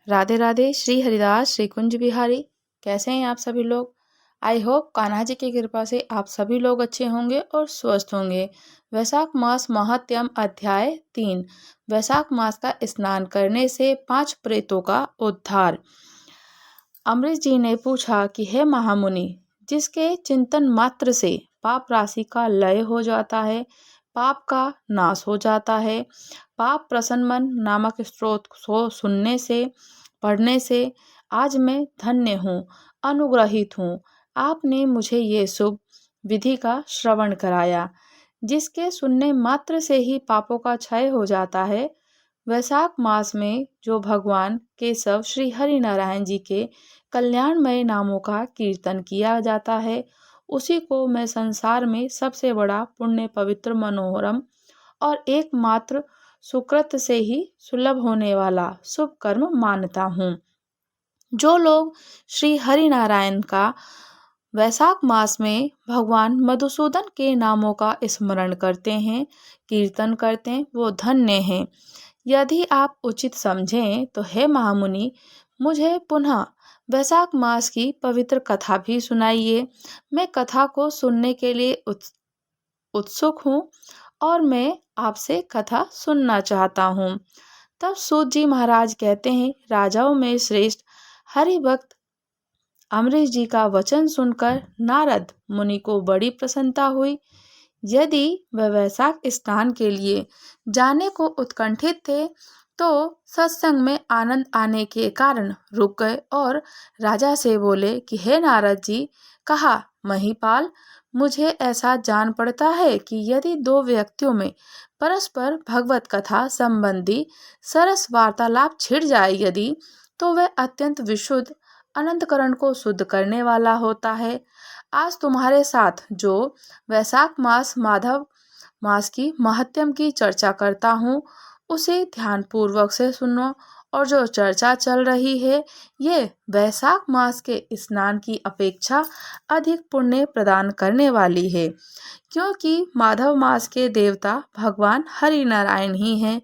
राधे राधे। श्री हरिदास श्री कुंज बिहारी। कैसे हैं आप सभी लोग? आई होप कान्हा जी की कृपा से आप सभी लोग अच्छे होंगे और स्वस्थ होंगे। वैशाख मास महात्म्य अध्याय 3। वैशाख मास का स्नान करने से 5 प्रेतों का उद्धार। अमरीश जी ने पूछा कि हे महामुनि, जिसके चिंतन मात्र से पाप राशि का लय हो जाता है, पाप का नाश हो जाता है, पाप प्रसन्न मन नामक स्त्रोत को सुनने से पढ़ने से आज मैं धन्य हूँ, अनुग्रहित हूँ। आपने मुझे ये शुभ विधि का श्रवण कराया, जिसके सुनने मात्र से ही पापों का क्षय हो जाता है। वैशाख मास में जो भगवान केशव श्री हरि नारायण जी के कल्याणमय नामों का कीर्तन किया जाता है, उसी को मैं संसार में सबसे बड़ा पुण्य पवित्र मनोरम और एकमात्र सुकृत से ही सुलभ होने वाला शुभ कर्म मानता हूँ। जो लोग श्री हरि नारायण का वैशाख मास में भगवान मधुसूदन के नामों का स्मरण करते हैं, कीर्तन करते हैं, वो धन्य हैं। यदि आप उचित समझें तो हे महामुनि, मुझे पुनः वैशाख मास की पवित्र कथा भी सुनाइए। मैं कथा को सुनने के लिए उत्सुक हूँ और मैं आपसे कथा सुनना चाहता हूँ। तब सूत जी महाराज कहते हैं, राजाओं में श्रेष्ठ हरि भक्त अमरीश जी का वचन सुनकर नारद मुनि को बड़ी प्रसन्नता हुई। यदि वह वैशाख स्नान के लिए जाने को उत्कंठित थे तो सत्संग में आनंद आने के कारण रुक गए और राजा से बोले कि हे नारद जी, कहा महिपाल, मुझे ऐसा जान पड़ता है कि यदि दो व्यक्तियों में परस्पर भगवत कथा संबंधी सरस वार्तालाप छिड़ जाए यदि, तो वह अत्यंत विशुद्ध अनंतकरण को शुद्ध करने वाला होता है। आज तुम्हारे साथ जो वैशाख मास माधव मास की महात्म्य की चर्चा करता हूँ, उसे ध्यान पूर्वक से सुनो। और जो चर्चा चल रही है, ये वैशाख मास के स्नान की अपेक्षा अधिक पुण्य प्रदान करने वाली है, क्योंकि माधव मास के देवता भगवान हरि नारायण ही हैं।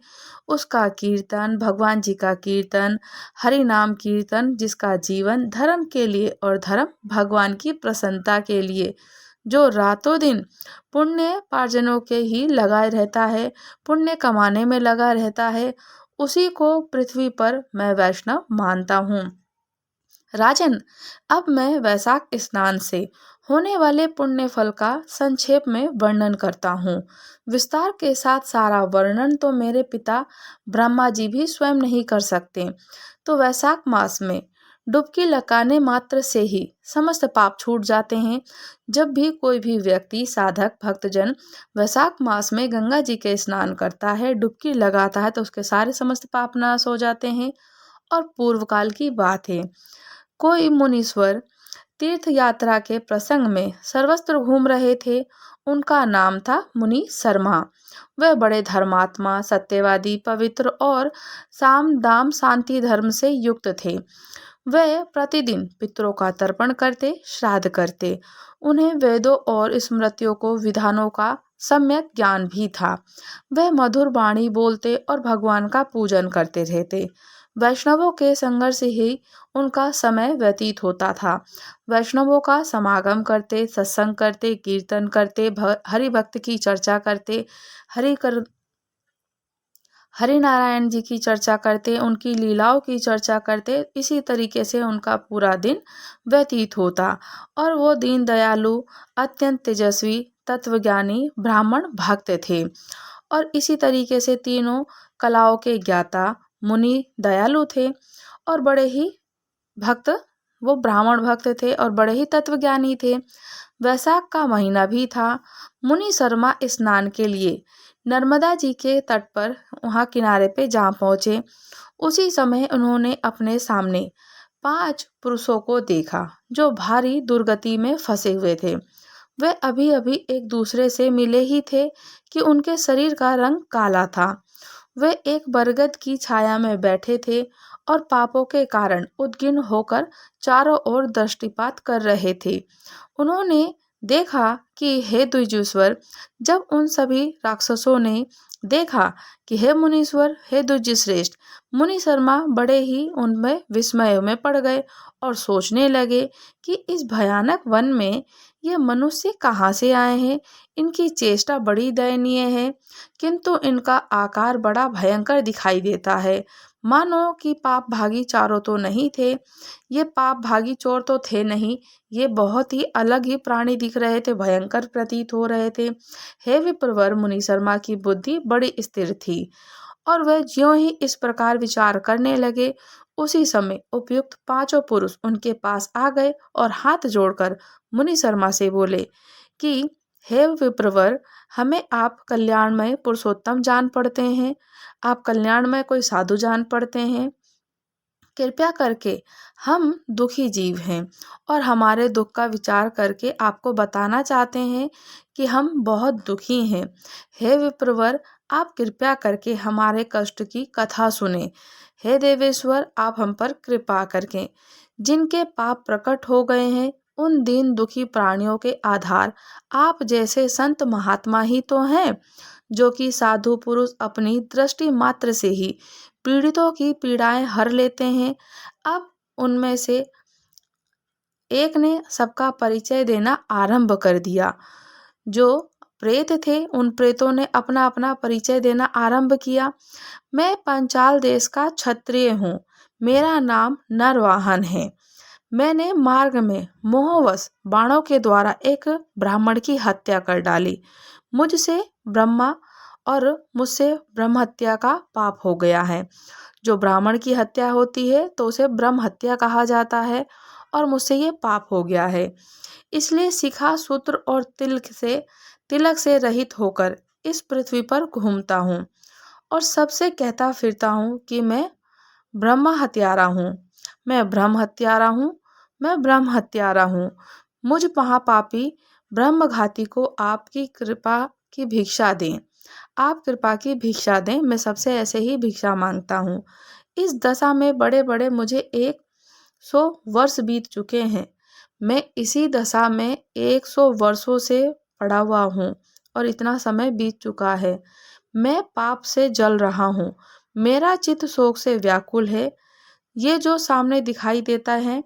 उसका कीर्तन, भगवान जी का कीर्तन, हरि नाम कीर्तन, जिसका जीवन धर्म के लिए और धर्म भगवान की प्रसन्नता के लिए जो रातों दिन पुण्य पार्जनों के ही लगाए रहता है, पुण्य कमाने में लगा रहता है, उसी को पृथ्वी पर मैं वैष्णव मानता हूँ। राजन, अब मैं वैशाख स्नान से होने वाले पुण्य फल का संक्षेप में वर्णन करता हूँ। विस्तार के साथ सारा वर्णन तो मेरे पिता ब्रह्मा जी भी स्वयं नहीं कर सकते। तो वैशाख मास में डुबकी लगाने मात्र से ही समस्त पाप छूट जाते हैं। जब भी कोई भी व्यक्ति, साधक, भक्तजन वैशाख मास में गंगा जी के स्नान करता है, डुबकी लगाता है, तो उसके सारे समस्त पाप नाश हो जाते हैं। और पूर्व काल की बात है, कोई मुनीश्वर तीर्थ यात्रा के प्रसंग में सर्वत्र घूम रहे थे। उनका नाम था मुनि शर्मा। वह बड़े धर्मात्मा, सत्यवादी, पवित्र और साम दाम शांति धर्म से युक्त थे। वह प्रतिदिन पितरों का तर्पण करते, श्राद्ध करते। उन्हें वेदों और स्मृतियों को विधानों का सम्यक ज्ञान भी था। वह मधुर वाणी बोलते और भगवान का पूजन करते रहते। वैष्णवों के संघर्ष से ही उनका समय व्यतीत होता था। वैष्णवों का समागम करते, सत्संग करते, कीर्तन करते, हरि भक्त की चर्चा करते, हरि नारायण जी की चर्चा करते, उनकी लीलाओं की चर्चा करते। इसी तरीके से उनका पूरा दिन व्यतीत होता और वो दीन दयालु, अत्यंत तेजस्वी, तत्वज्ञानी ब्राह्मण भक्त थे। और इसी तरीके से तीनों कलाओं के ज्ञाता मुनि दयालु थे और बड़े ही भक्त, वो ब्राह्मण भक्त थे और बड़े ही तत्वज्ञानी थे। वैशाख का महीना भी था। मुनि शर्मा स्नान के लिए नर्मदा जी के तट पर वहाँ किनारे पे जा पहुँचे। उसी समय उन्होंने अपने सामने 5 पुरुषों को देखा जो भारी दुर्गति में फंसे हुए थे। वे अभी अभी एक दूसरे से मिले ही थे कि उनके शरीर का रंग काला था। वे एक बरगद की छाया में बैठे थे और पापों के कारण उद्गिन होकर चारों ओर दृष्टिपात कर रहे थे। उन्होंने देखा कि हे द्विजेश्वर, जब उन सभी राक्षसों ने देखा कि हे मुनीश्वर, हे द्विजश्रेष्ठ, मुनि शर्मा बड़े ही उनमें विस्मय में पड़ गए और सोचने लगे कि इस भयानक वन में ये मनुष्य कहाँ से आए हैं। इनकी चेष्टा बड़ी दयनीय है, किंतु इनका आकार बड़ा भयंकर दिखाई देता है। मानो कि पाप भागी चारों तो नहीं थे, ये पाप भागी चोर तो थे नहीं, ये बहुत ही अलग ही प्राणी दिख रहे थे, भयंकर प्रतीत हो रहे थे। हे विप्रवर, मुनि शर्मा की बुद्धि बड़ी स्थिर थी और वह ज्यों ही इस प्रकार विचार करने लगे, उसी समय उपयुक्त पांचों पुरुष उनके पास आ गए और हाथ जोड़कर मुनि शर्मा से बोले कि हे विप्रवर, हमें आप कल्याणमय पुरुषोत्तम जान पड़ते हैं, आप कल्याणमय कोई साधु जान पड़ते हैं। कृपया करके, हम दुखी जीव हैं और हमारे दुख का विचार करके आपको बताना चाहते हैं कि हम बहुत दुखी हैं। हे विप्रवर, आप कृपया करके हमारे कष्ट की कथा सुने। हे देवेश्वर, आप हम पर कृपा करके, जिनके पाप प्रकट हो गए हैं, उन दीन दुखी प्राणियों के आधार आप जैसे संत महात्मा ही तो हैं, जो कि साधु पुरुष अपनी दृष्टि मात्र से ही पीड़ितों की पीड़ाएं हर लेते हैं। अब उनमें से एक ने सबका परिचय देना आरंभ कर दिया। जो प्रेत थे, उन प्रेतों ने अपना अपना परिचय देना आरंभ किया। मैं पांचाल देश का क्षत्रिय हूँ, मेरा नाम नरवाहन है। मैंने मार्ग में मोहवश बाणों के द्वारा एक ब्राह्मण की हत्या कर डाली। मुझसे ब्रह्मा और मुझसे ब्रह्म हत्या का पाप हो गया है। जो ब्राह्मण की हत्या होती है तो उसे ब्रह्म हत्या कहा जाता है और मुझसे ये पाप हो गया है। इसलिए शिखा सूत्र और तिलक से रहित होकर इस पृथ्वी पर घूमता हूँ और सबसे कहता फिरता हूँ कि मैं ब्रह्म हत्यारा हूँ, मैं ब्रह्म हत्यारा हूँ, मैं ब्रह्म हत्यारा हूँ। मुझ महापापी ब्रह्मघाती को आपकी कृपा की भिक्षा दें, आप कृपा की भिक्षा दें, मैं सबसे ऐसे ही भिक्षा मांगता हूँ। इस दशा में बड़े बड़े मुझे 100 वर्ष बीत चुके हैं। मैं इसी दशा में 100 वर्षों से पड़ा हुआ हूँ और इतना समय बीत चुका है। मैं पाप से जल रहा हूँ, मेरा चित्त शोक से व्याकुल है। ये जो सामने दिखाई देता है,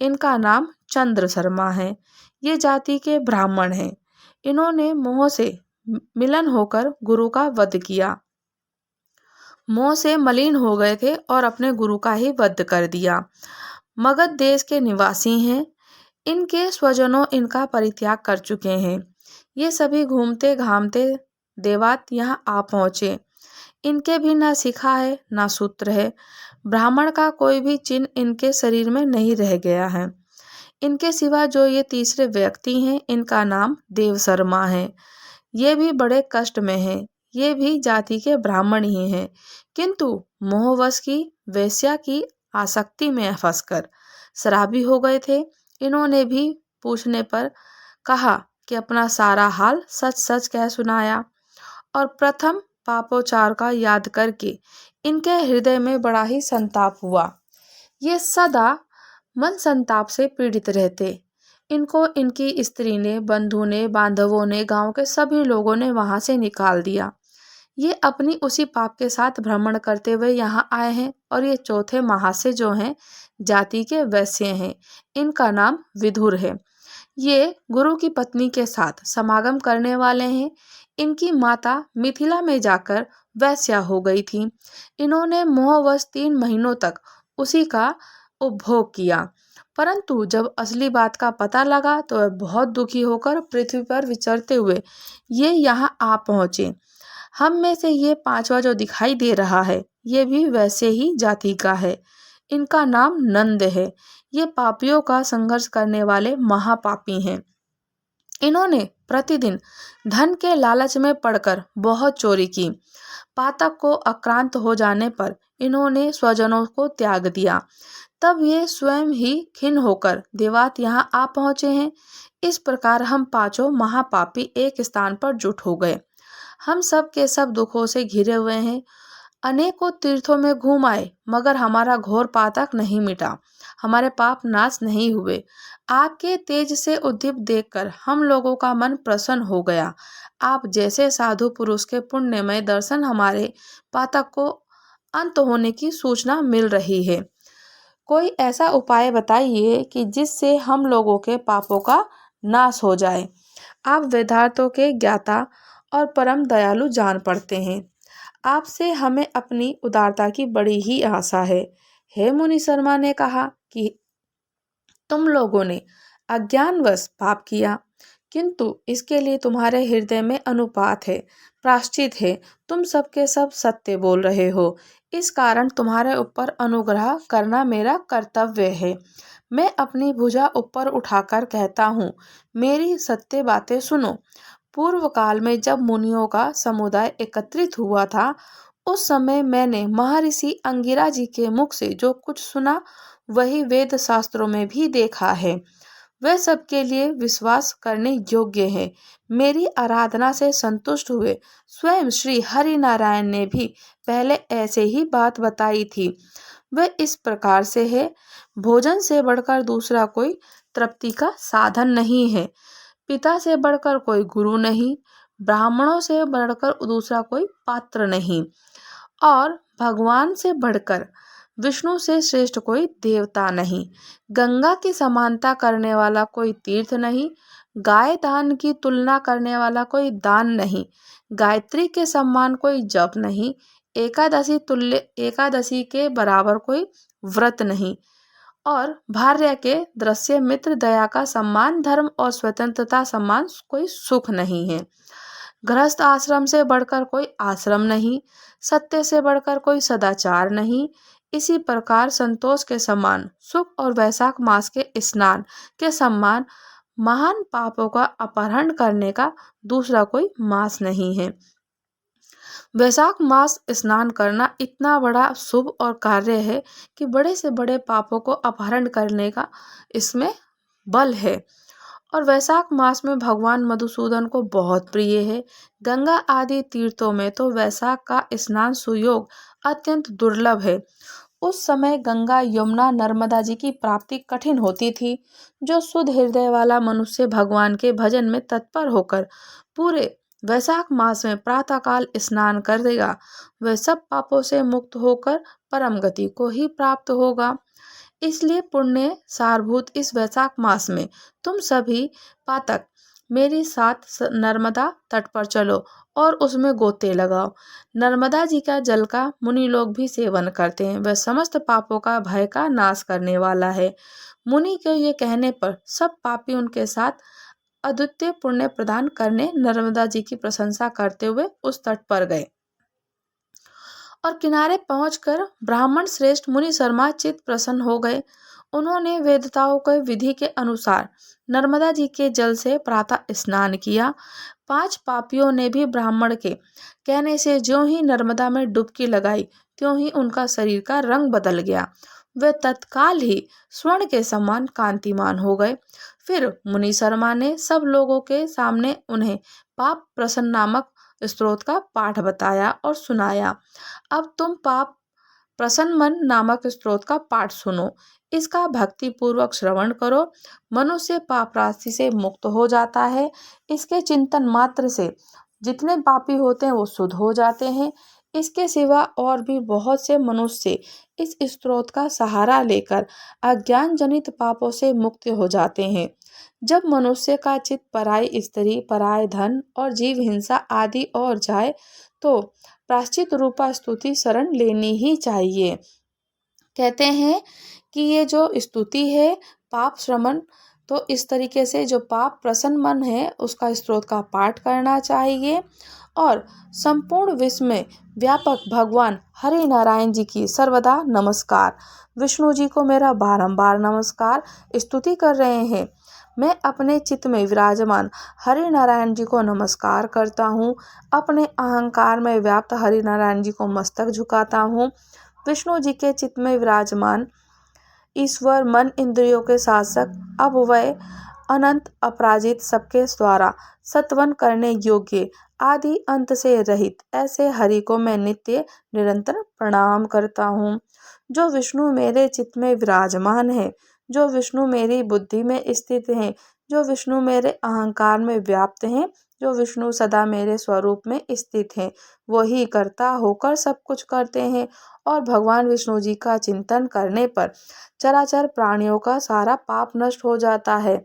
इनका नाम चंद्र शर्मा है। ये जाति के ब्राह्मण हैं। इन्होंने मोह से मिलन होकर गुरु का वध किया, मोह से मलिन हो गए थे और अपने गुरु का ही वध कर दिया। मगध देश के निवासी हैं। इनके स्वजनों इनका परित्याग कर चुके हैं। ये सभी घूमते घामते देवात यहाँ आ पहुँचे। इनके भी ना शिखा है ना सूत्र है, ब्राह्मण का कोई भी चिन्ह इनके शरीर में नहीं रह गया है। इनके सिवा जो ये तीसरे व्यक्ति हैं, इनका नाम देव शर्मा है। ये भी बड़े कष्ट में हैं। ये भी जाति के ब्राह्मण ही हैं, किंतु मोहवश की वेश्या की आसक्ति में फंसकर शराबी हो गए थे। इन्होंने भी पूछने पर कहा कि अपना सारा हाल सच सच कह सुनाया और प्रथम पापोचार का याद करके इनके हृदय में बड़ा ही संताप हुआ। ये सदा मन संताप से पीड़ित रहते। इनको इनकी स्त्री ने, बंधु ने, बांधवों ने, गांव के सभी लोगों ने वहां से निकाल दिया। ये अपनी उसी पाप के साथ भ्रमण करते हुए यहाँ आए हैं और ये चौथे महाशय जो हैं, जाति के वैश्य हैं। इनका नाम विधुर है। ये गुरु की पत्नी के साथ समागम करने वाले हैं। इनकी माता मिथिला में जाकर वैश्या हो गई थी। इन्होंने मोहवश 3 महीनों तक उसी का उपभोग किया, परंतु जब असली बात का पता लगा तो वह बहुत दुखी होकर पृथ्वी पर विचरते हुए ये यहाँ आ पहुँचे। हम में से ये 5वां जो दिखाई दे रहा है, ये भी वैसे ही जाति का है। इनका नाम नंद है। ये पापियों का संघर्ष करने वाले महापापी हैं। इन्होंने प्रतिदिन धन के लालच में पड़कर बहुत चोरी की। पातक को आक्रांत हो जाने पर इन्होंने स्वजनों को त्याग दिया। तब ये स्वयं ही खिन्न होकर देवात यहाँ आ पहुँचे हैं। इस प्रकार हम पांचों महापापी एक स्थान पर जुट हो गए। हम सब के सब दुखों से घिरे हुए हैं। अनेकों तीर्थों में घूम आए, मगर हमारा घोर पातक नहीं मिटा, हमारे पाप नाश नहीं हुए। आपके तेज से उद्दीप देखकर हम लोगों का मन प्रसन्न हो गया। आप जैसे साधु पुरुष के पुण्यमय दर्शन हमारे पातक को अंत होने की सूचना मिल रही है। कोई ऐसा उपाय बताइए कि जिससे हम लोगों के पापों का नाश हो जाए। आप वेदार्थों के ज्ञाता और परम दयालु जान पड़ते हैं। आपसे हमें अपनी उदारता की बड़ी ही आशा है। हे मुनि शर्मा ने कहा कि तुम लोगों ने अज्ञानवश पाप किया, किंतु इसके लिए तुम्हारे हृदय में अनुपात है, प्रायश्चित है। तुम सबके सब सत्य बोल रहे हो, इस कारण तुम्हारे ऊपर अनुग्रह करना मेरा कर्तव्य है। मैं अपनी भुजा ऊपर उठाकर कहता हूँ, मेरी सत्य बातें सुनो। पूर्व काल में जब मुनियों का समुदाय एकत्रित हुआ था, उस समय मैंने महर्षि अंगिरा जी के मुख से जो कुछ सुना वही वेद शास्त्रों में भी देखा है। वह सबके लिए विश्वास करने योग्य है। मेरी आराधना से संतुष्ट हुए स्वयं श्री हरि नारायण ने भी पहले ऐसे ही बात बताई थी। वह इस प्रकार से है, भोजन से बढ़कर दूसरा कोई तृप्ति का साधन नहीं है, पिता से बढ़कर कोई गुरु नहीं, ब्राह्मणों से बढ़कर दूसरा कोई पात्र नहीं, और भगवान से बढ़कर विष्णु से श्रेष्ठ कोई देवता नहीं। गंगा की समानता करने वाला कोई तीर्थ नहीं, गाय दान की तुलना करने वाला कोई दान नहीं, गायत्री के समान कोई जप नहीं, एकादशी के बराबर कोई व्रत नहीं, और भार्या के दृश्य मित्र दया का सम्मान, धर्म और स्वतंत्रता सम्मान कोई सुख नहीं है। गृहस्थ आश्रम से बढ़कर कोई आश्रम नहीं, सत्य से बढ़कर कोई सदाचार नहीं। इसी प्रकार संतोष के समान सुख और वैशाख मास के स्नान के समान महान पापों का अपहरण करने का दूसरा कोई मास नहीं है। वैशाख मास स्नान करना इतना बड़ा शुभ और कार्य है कि बड़े से बड़े पापों को अपहरण करने का इसमें बल है, और वैशाख मास में भगवान मधुसूदन को बहुत प्रिय है। गंगा आदि तीर्थों में तो वैशाख का स्नान सुयोग अत्यंत दुर्लभ है। उस समय गंगा, यमुना, नर्मदा जी की प्राप्ति कठिन होती थी। जो शुद्ध हृदय वाला मनुष्य भगवान के भजन में तत्पर होकर पूरे वैशाख मास में प्रातःकाल स्नान कर देगा, वह सब पापों से मुक्त होकर परम गति को ही प्राप्त होगा। इसलिए पुण्य सारभूत इस वैशाख मास में तुम सभी पातक मेरे साथ नर्मदा तट पर चलो और उसमें गोते लगाओ। नर्मदा जी का जल का मुनि लोग भी सेवन करते हैं, वह समस्त पापों का भय का नाश करने वाला है। मुनि के ये कहने पर सब पापी उनके साथ अद्वितीय पुण्य प्रदान करने नर्मदा जी की प्रशंसा करते हुए उस तट पर गए, और किनारे पहुंचकर ब्राह्मण श्रेष्ठ मुनि शर्मा चित्त प्रसन्न हो गए। उन्होंने वेदताओं के विधि के अनुसार नर्मदा जी के जल से प्रातः स्नान किया। 5 पापियों ने भी ब्राह्मण के कहने से ज्यों ही नर्मदा में डुबकी लगाई, त्यों ही उनका शरीर का रंग बदल गया। वे तत्काल ही स्वर्ण के समान कांतिमान हो गए। फिर मुनि शर्मा ने सब लोगों के सामने उन्हें पाप प्रसन्न नामक स्तोत्र का पाठ बताया और सुनाया। अब तुम पाप प्रसन्न मन नामक स्तोत्र का पाठ सुनो, इसका भक्ति पूर्वक श्रवण करो। मनुष्य पाप राशि से मुक्त हो जाता है। इसके चिंतन मात्र से जितने पापी होते हैं वो शुद्ध हो जाते हैं। इसके सिवा और भी बहुत से मनुष्य इस स्तोत्र का सहारा लेकर अज्ञान जनित पापों से मुक्त हो जाते हैं। जब मनुष्य का चित्त पराई स्त्री, पराय धन और जीव हिंसा आदि और जाए तो प्रायश्चित रूपा स्तुति शरण लेनी ही चाहिए। कहते हैं कि ये जो स्तुति है पाप श्रमण, तो इस तरीके से जो पाप प्रसन्न मन है उसका स्तोत्र का पाठ करना चाहिए, और संपूर्ण विश्व में व्यापक भगवान हरि नारायण जी की सर्वदा नमस्कार, विष्णु जी को मेरा बारंबार नमस्कार। स्तुति कर रहे हैं, मैं अपने चित्त में विराजमान हरि नारायण जी को नमस्कार करता हूँ। अपने अहंकार में व्याप्त हरि नारायण जी को मस्तक झुकाता हूँ। विष्णु जी के चित्त में विराजमान ईश्वर मन इंद्रियों के शासक, अब वह अनंत अपराजित, सबके द्वारा सत्वन करने योग्य, आदि अंत से रहित ऐसे हरि को मैं नित्य निरंतर प्रणाम करता हूँ। जो विष्णु मेरे चित्त में विराजमान है, जो विष्णु मेरी बुद्धि में स्थित है, जो विष्णु मेरे अहंकार में व्याप्त हैं, जो विष्णु सदा मेरे स्वरूप में स्थित हैं, वही कर्ता होकर सब कुछ करते हैं। और भगवान विष्णु जी का चिंतन करने पर चराचर प्राणियों का सारा पाप नष्ट हो जाता है।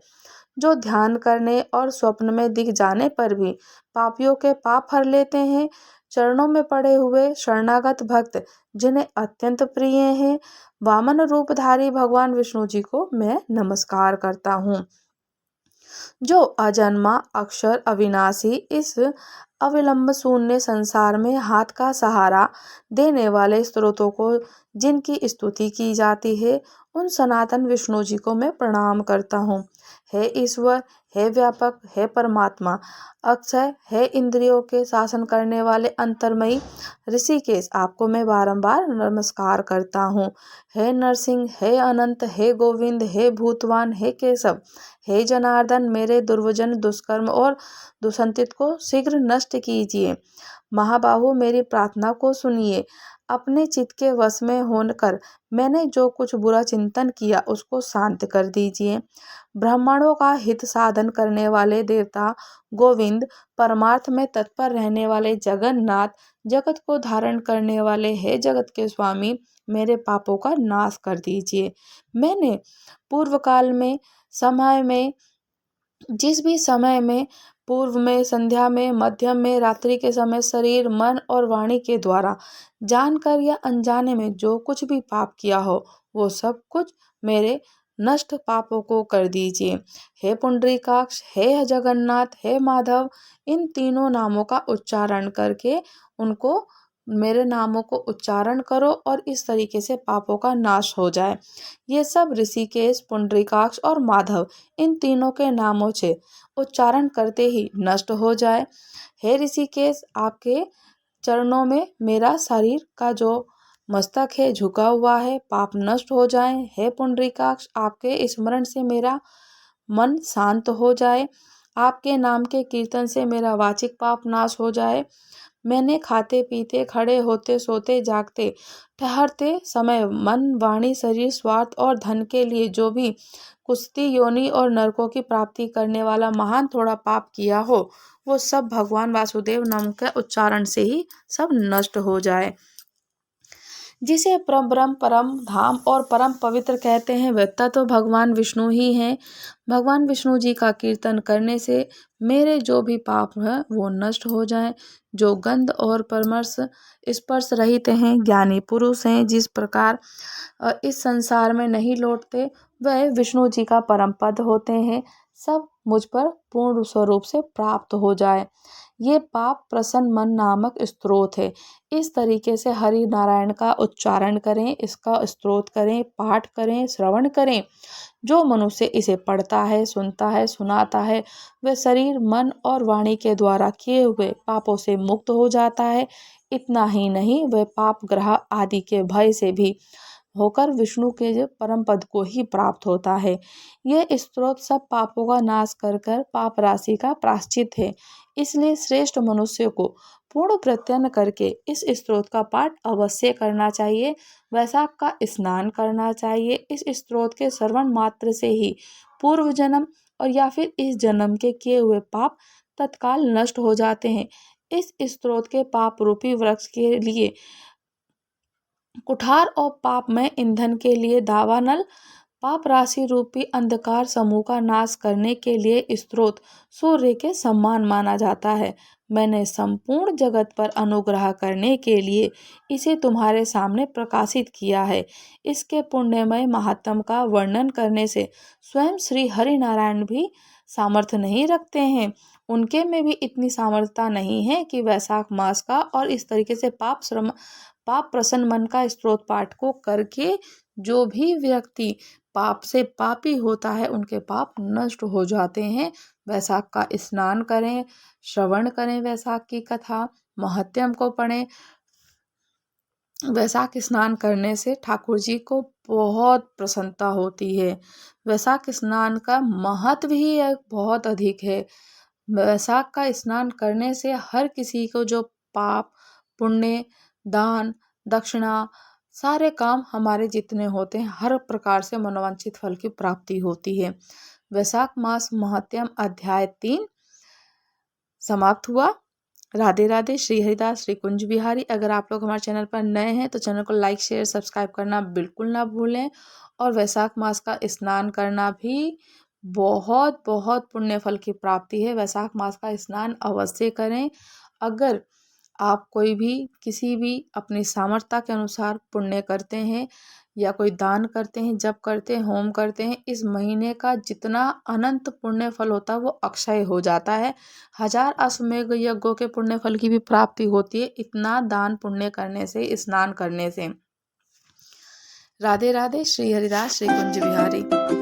जो ध्यान करने और स्वप्न में दिख जाने पर भी पापियों के पाप हर लेते हैं। चरणों में पड़े हुए शरणागत भक्त जिन्हें अत्यंत प्रिय हैं, वामन रूपधारी भगवान विष्णु जी को मैं नमस्कार करता हूँ। जो अजन्मा अक्षर अविनाशी इस अविलंब शून्य संसार में हाथ का सहारा देने वाले स्रोतों को जिनकी स्तुति की जाती है, उन सनातन विष्णु जी को मैं प्रणाम करता हूँ। हे ईश्वर, हे व्यापक, हे परमात्मा, अक्षय, हे इंद्रियों के शासन करने वाले अंतर्मयी ऋषिकेश, आपको मैं बारंबार नमस्कार करता हूँ। हे नरसिंह, हे अनंत, हे गोविंद, हे भूतवान, हे केशव, हे जनार्दन, मेरे दुर्वजन दुष्कर्म और दुसंतित को शीघ्र नष्ट कीजिए। महाबाहु, मेरी प्रार्थना को सुनिए। अपने चित्त के वश में होकर मैंने जो कुछ बुरा चिंतन किया उसको शांत कर दीजिए। ब्राह्मणों का हित साधन करने वाले देवता गोविंद, परमार्थ में तत्पर रहने वाले जगन्नाथ, जगत को धारण करने वाले हे जगत के स्वामी, मेरे पापों का नाश कर दीजिए। मैंने पूर्व काल में समय में जिस भी समय में पूर्व में, संध्या में, मध्यम में, रात्रि के समय शरीर, मन और वाणी के द्वारा जानकर या अनजाने में जो कुछ भी पाप किया हो, वो सब कुछ मेरे नष्ट पापों को कर दीजिए। हे पुंडरीकाक्ष, हे जगन्नाथ, हे माधव, इन तीनों नामों का उच्चारण करके उनको मेरे नामों को उच्चारण करो और इस तरीके से पापों का नाश हो जाए। ये सब ऋषिकेश, पुंडरीकाक्ष और माधव, इन तीनों के नामों से उच्चारण करते ही नष्ट हो जाए। हे ऋषिकेश, आपके चरणों में मेरा शरीर का जो मस्तक है झुका हुआ है, पाप नष्ट हो जाए। हे पुंडरीकाक्ष, आपके स्मरण से मेरा मन शांत हो जाए। आपके नाम के कीर्तन से मेरा वाचिक पाप नाश हो जाए। मैंने खाते पीते, खड़े होते, सोते, जागते, ठहरते समय मन, वाणी, शरीर, स्वार्थ और धन के लिए जो भी कुस्ती, योनि और नरकों की प्राप्ति करने वाला महान थोड़ा पाप किया हो, वो सब भगवान वासुदेव नाम के उच्चारण से ही सब नष्ट हो जाए। जिसे परम ब्रह्म, परम धाम और परम पवित्र कहते हैं, वह तो भगवान विष्णु ही हैं। भगवान विष्णु जी का कीर्तन करने से मेरे जो भी पाप हैं वो नष्ट हो जाएं। जो गंध और परमर्श स्पर्श रहित हैं, ज्ञानी पुरुष हैं, जिस प्रकार इस संसार में नहीं लौटते, वह विष्णु जी का परम पद होते हैं। सब मुझ पर पूर्ण स्वरूप से प्राप्त हो जाए। ये पाप प्रसन्न मन नामक स्तोत्र है। इस तरीके से हरि नारायण का उच्चारण करें, इसका स्तोत्र करें, पाठ करें, श्रवण करें। जो मनुष्य इसे पढ़ता है, सुनता है, सुनाता है, वह शरीर, मन और वाणी के द्वारा किए हुए पापों से मुक्त हो जाता है। इतना ही नहीं, वह पाप ग्रह आदि के भय से भी होकर विष्णु के जो परम पद को ही प्राप्त होता है। यह स्तोत्र सब पापों का नाश कर कर पाप राशि का प्रायश्चित है। इसलिए श्रेष्ठ मनुष्य को पूर्ण प्रयत्न करके इस स्तोत्र का पाठ अवश्य करना चाहिए। वैशाख का स्नान करना चाहिए। इस स्तोत्र के श्रवण मात्र से ही पूर्व जन्म और या फिर इस जन्म के किए हुए पाप तत्काल नष्ट हो जाते हैं। इस स्तोत्र के पाप रूपी वृक्ष के लिए कुठार और पापमय ईंधन के लिए दावानल, पाप राशि रूपी अंधकार समूह का नाश करने के लिए स्तोत्र सूर्य के समान माना जाता है। मैंने संपूर्ण जगत पर अनुग्रह करने के लिए इसे तुम्हारे सामने प्रकाशित किया है। इसके पुण्यमय महात्म का वर्णन करने से स्वयं श्री हरि नारायण भी सामर्थ्य नहीं रखते हैं। उनके में भी इतनी सामर्थ्यता नहीं है कि वैशाख मास का और इस तरीके से पाप प्रसन्न मन का स्तोत्र पाठ को करके जो भी व्यक्ति पाप से पापी होता है, उनके पाप नष्ट हो जाते हैं। वैशाख का स्नान करें, श्रवण करें, वैशाख की कथा महात्म्य को पढ़ें। वैशाख स्नान करने से ठाकुर जी को बहुत प्रसन्नता होती है। वैशाख स्नान का महत्व ही बहुत अधिक है। वैशाख का स्नान करने से हर किसी को जो पाप, पुण्य, दान, दक्षिणा, सारे काम हमारे जितने होते हैं, हर प्रकार से मनोवांछित फल की प्राप्ति होती है। वैशाख मास महात्म्य अध्याय 3 समाप्त हुआ। राधे राधे। श्री हरिदास श्री कुंज बिहारी। अगर आप लोग हमारे चैनल पर नए हैं तो चैनल को लाइक शेयर सब्सक्राइब करना बिल्कुल ना भूलें। और वैशाख मास का स्नान करना भी बहुत बहुत पुण्य फल की प्राप्ति है। वैशाख मास का स्नान अवश्य करें। अगर आप कोई भी किसी भी अपनी सामर्थ्य के अनुसार पुण्य करते हैं या कोई दान करते हैं, जप करते हैं, होम करते हैं, इस महीने का जितना अनंत पुण्य फल होता है वो अक्षय हो जाता है। 1000 अश्वमेध यज्ञों के पुण्य फल की भी प्राप्ति होती है इतना दान पुण्य करने से, स्नान करने से। राधे राधे। श्री हरिदास श्री कुंज बिहारी।